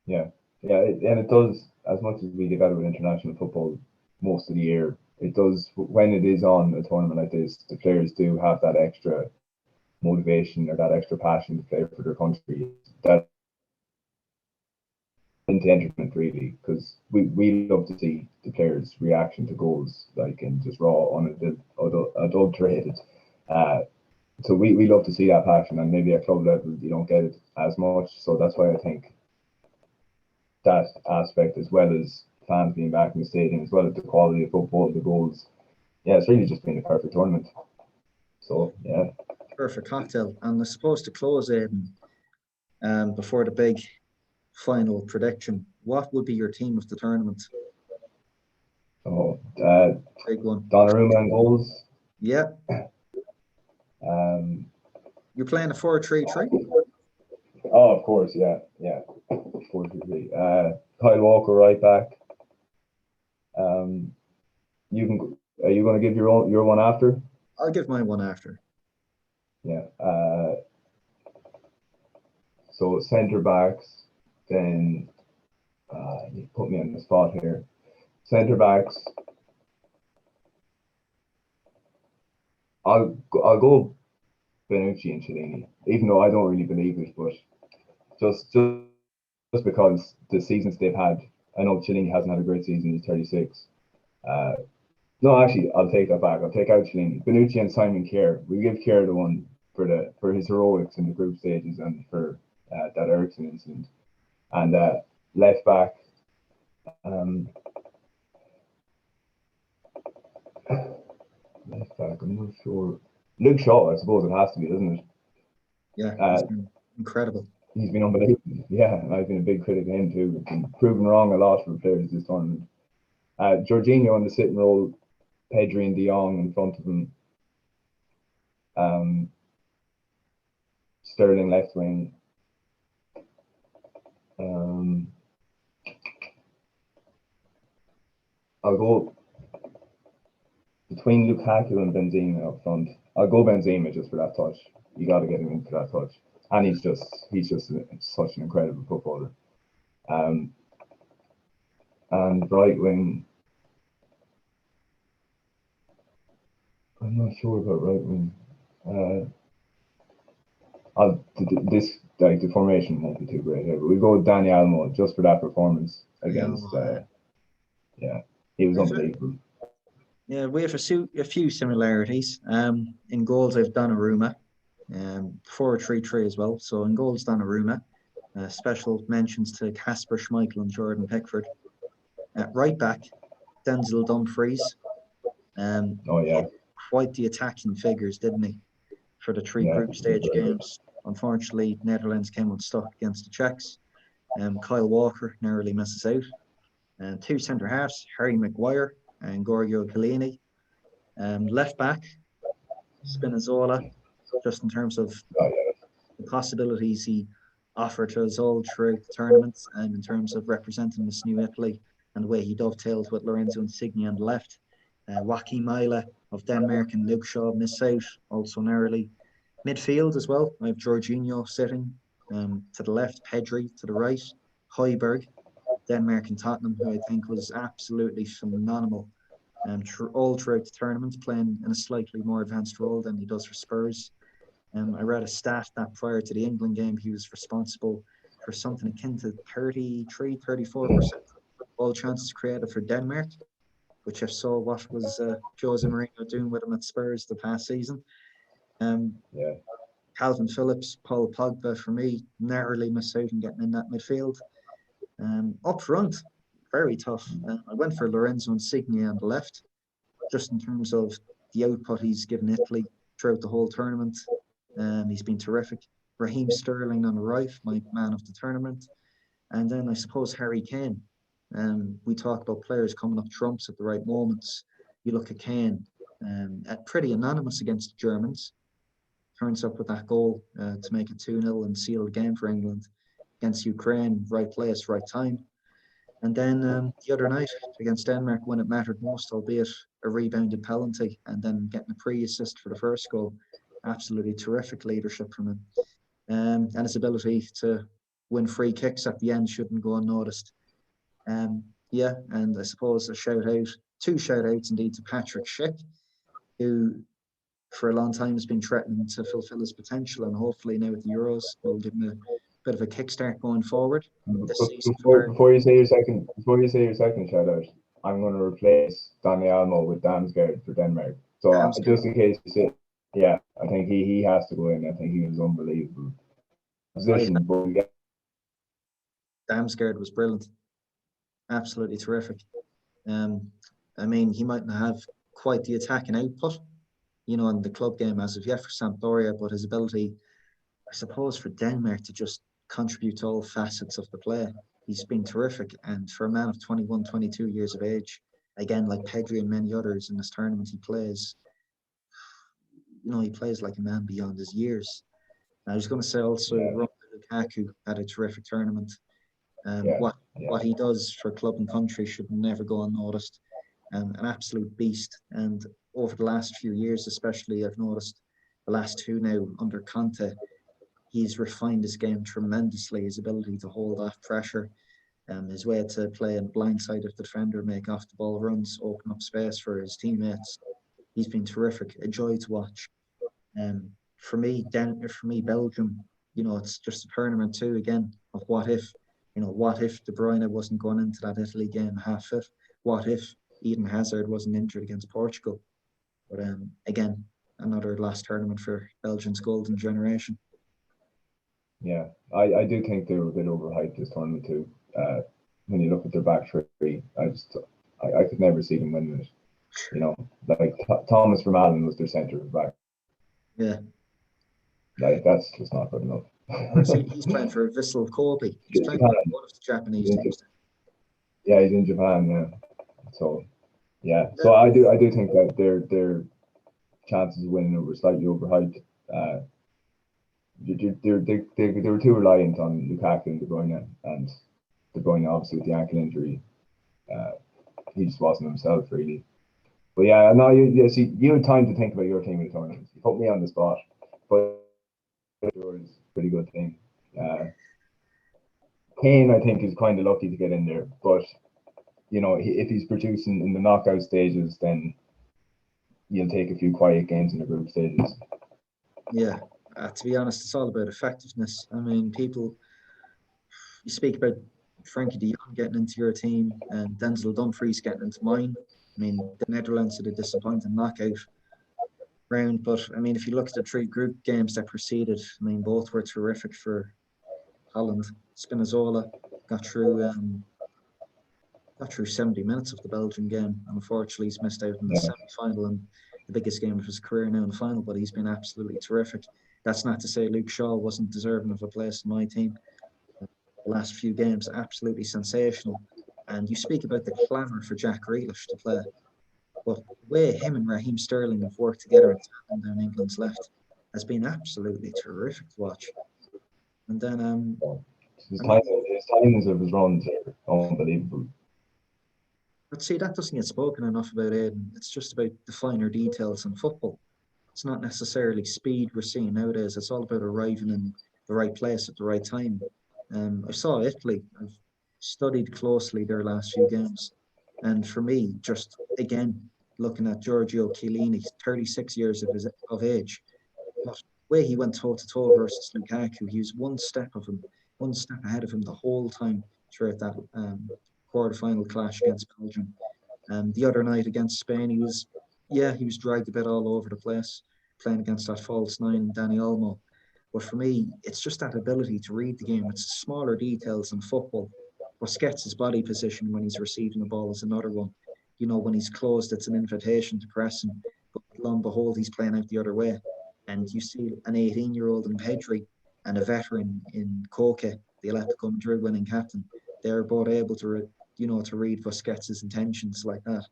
Yeah, yeah, and it does, as much as we get out of international football most of the year, it does, when it is on a tournament like this, the players do have that extra motivation or that extra passion to play for their country. That into entertainment really, because we love to see the players' reaction to goals, like, and just raw, unadulterated. Uh, so we love to see that passion, and maybe at club level you don't get it as much. So that's why I think that aspect, as well as fans being back in the stadium, as well as the quality of football, the goals, yeah, it's really just been a perfect tournament. So yeah. Perfect cocktail. And I suppose to close it, before the big final prediction, what would be your team of the tournament? So Big one. Donnarumma and goals. Yeah. Um, You're playing a 4-3-3? oh, of course, yeah, 4-3-3. Kyle Walker right back. You can. Are you going to give your one after? I'll give my one after. Yeah. So centre backs, then you put me on the spot here. Centre backs. I'll go Benucci and Cellini, even though I don't really believe it, but just because the seasons they've had. I know Cellini hasn't had a great season. He's 36. No, actually, I'll take that back. I'll take out Cellini. Benucci and Simon Kerr. We give Kerr the one for his heroics in the group stages and for that Ericsson incident. And left back, I'm not sure. Luke Shaw, I suppose it has to be, doesn't it? Yeah, it's been incredible. He's been unbelievable. Yeah, and I've been a big critic of him too. Been proven wrong a lot for players this tournament. Jorginho in the sitting role, Pedri and De Jong in front of him. Sterling left wing. I'll go between Lukaku and Benzema up front. I'll go Benzema just for that touch. You got to get him in for that touch, and he's just such an incredible footballer. And right wing, I'm not sure about right wing. This like the formation won't be too great here, but we go with Dani Olmo just for that performance against. Yeah, he was unbelievable. Yeah, we have a few similarities. In goals, I've Donnarumma, 4-3-3 as well. So in goals, Donnarumma. Special mentions to Kasper Schmeichel and Jordan Pickford. Right back, Denzel Dumfries. Oh yeah, quite the attacking figures, didn't he, for the three group stage games? Unfortunately, Netherlands came unstuck against the Czechs. Kyle Walker narrowly misses out. Two centre halves, Harry Maguire and Giorgio Chiellini. Left back, Spinazzola, just in terms of the possibilities he offered to us all throughout the tournament, and in terms of representing this new Italy and the way he dovetailed with Lorenzo Insigne on the left. Joachim Mæhle of Denmark and Luke Shaw miss out, also narrowly. Midfield as well, I have Jorginho sitting to the left, Pedri to the right, Højbjerg, Denmark and Tottenham, who I think was absolutely phenomenal all throughout the tournament, playing in a slightly more advanced role than he does for Spurs. I read a stat that prior to the England game, he was responsible for something akin to 34% all chances created for Denmark, which I saw what was Jose Mourinho doing with him at Spurs the past season. Calvin Phillips, Paul Pogba, for me, narrowly missed out in getting in that midfield. Up front, very tough. I went for Lorenzo Insigne on the left, just in terms of the output he's given Italy throughout the whole tournament. He's been terrific. Raheem Sterling on the right, my man of the tournament. And then I suppose Harry Kane. We talk about players coming up trumps at the right moments. You look at Kane, pretty anonymous against the Germans. Turns up with that goal to make it 2-0 and seal the game for England against Ukraine. Right place, right time. And then the other night against Denmark, when it mattered most, albeit a rebounded penalty, and then getting a pre-assist for the first goal. Absolutely terrific leadership from him. And his ability to win free kicks at the end shouldn't go unnoticed. Yeah, and I suppose two shout outs indeed to Patrick Schick, who for a long time has been threatening to fulfill his potential, and hopefully now at the Euros will give him a bit of a kickstart going forward this season. Before you say your second shout out, I'm going to replace Dani Almo with Damsgaard for Denmark. So just in case you say, yeah, I think he has to go in. I think he was unbelievable. Position, but yeah. Damsgaard was brilliant, absolutely terrific. I mean, he mightn't have quite the attacking output, in the club game as of yet for Sampdoria, but his ability, I suppose, for Denmark to just contribute to all facets of the play, he's been terrific. And for a man of 21, 22 years of age, again, like Pedri and many others in this tournament, he plays like a man beyond his years. I was going to say also, Romelu Lukaku had a terrific tournament. What he does for club and country should never go unnoticed. An absolute beast. And over the last few years, especially, I've noticed the last two now under Conte, he's refined his game tremendously. His ability to hold off pressure, his way to play in the blind side of the defender, make off the ball runs, open up space for his teammates. He's been terrific. A joy to watch. For me, Belgium, it's just a tournament too, again, of what if. What if De Bruyne wasn't going into that Italy game half fit? What if Eden Hazard wasn't injured against Portugal? But again, another last tournament for Belgium's golden generation. Yeah, I do think they were a bit overhyped this tournament too. When you look at their back three, I could never see them winning it. Like Thomas Vermaelen was their centre back. Yeah. Like that's just not good enough. He's playing for Vissel Kobe. He's playing for one of the Japanese teams. Yeah, he's in Japan. Yeah. So yeah, so I do think that their chances of winning were slightly overhyped. They were too reliant on Lukaku and De Bruyne, and De Bruyne obviously with the ankle injury, he just wasn't himself really. But yeah, no, you had time to think about your team in the tournament. You put me on the spot, but yours pretty good team. Kane, I think, is kind of lucky to get in there, but if he's producing in the knockout stages, then you'll take a few quiet games in the group stages. Yeah, to be honest, it's all about effectiveness. I mean, you speak about Frankie de Jong getting into your team and Denzel Dumfries getting into mine. I mean, the Netherlands had a disappointing knockout round, but I mean, if you look at the three group games that preceded, I mean, both were terrific for Holland. Spinazzola got through 70 minutes of the Belgian game, and unfortunately he's missed out in the semi-final and the biggest game of his career now in the final, but he's been absolutely terrific. That's not to say Luke Shaw wasn't deserving of a place in my team. The last few games, absolutely sensational. And you speak about the clamour for Jack Grealish to play, but the way him and Raheem Sterling have worked together and tapping down England's left has been absolutely terrific to watch. And then his timings of his runs are unbelievable. But see, that doesn't get spoken enough about, Aidan. It's just about the finer details in football. It's not necessarily speed we're seeing nowadays. It's all about arriving in the right place at the right time. I saw Italy. I've studied closely their last few games. And for me, just again, looking at Giorgio Chiellini, 36 years of age, but the way he went toe-to-toe versus Lukaku, he was one step ahead of him the whole time throughout that quarter-final clash against Belgium. And the other night against Spain, he was dragged a bit all over the place, playing against that false nine, Dani Olmo. But for me, it's just that ability to read the game. It's smaller details in football Busquets' body position when he's receiving the ball is another one. You know, when he's closed, it's an invitation to press him. But lo and behold, he's playing out the other way. And you see an 18-year-old in Pedri and a veteran in Koke, the Atletico Madrid winning captain. They're both able to, to read Busquets' intentions like that.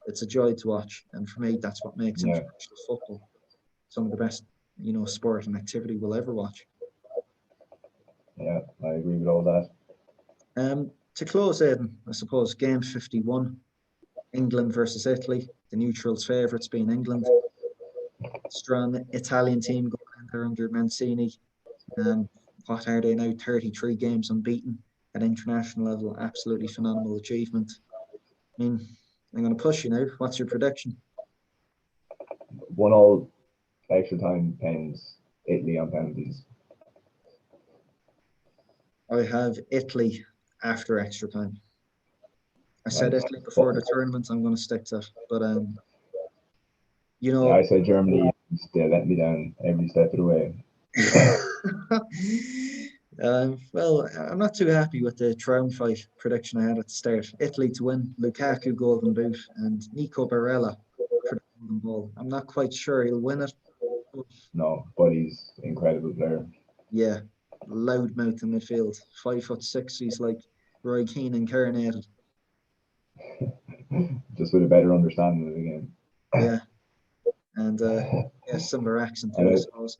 It's a joy to watch. And for me, that's what makes Yeah, international football some of the best, sport and activity we'll ever watch. yeah, I agree with all that. To close, Aidan, I suppose game 51, England versus Italy. The neutrals' favourites being England. Strong Italian team going in there under Mancini. What are they now? 33 games unbeaten at international level. Absolutely phenomenal achievement. I mean, I'm going to push you now. What's your prediction? 1-1 extra time pens, Italy on penalties. I have Italy after extra time. I said Right. Italy before the tournament. I'm going to stick to it. But Yeah, I said Germany. They let me down every step of the way. Well, I'm not too happy with the triumph fight prediction I had at the start. Italy to win, Lukaku golden boot, and Nico Barella for the golden ball. I'm not quite sure he'll win it. But No, but he's an incredible player. yeah, loudmouth in midfield, 5'6". He's like Roy Keane incarnated. Just with a better understanding of the game. Yeah, and similar accent too, I suppose.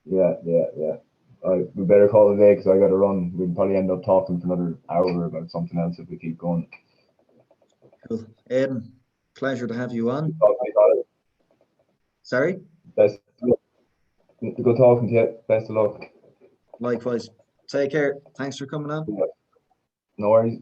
Yeah. We better call it a day because I got to run. We'll probably end up talking for another hour about something else if we keep going. Cool. Aidan, pleasure to have you on. Sorry? Best good talking to you. Best of luck. Likewise. Take care. Thanks for coming on. No worries.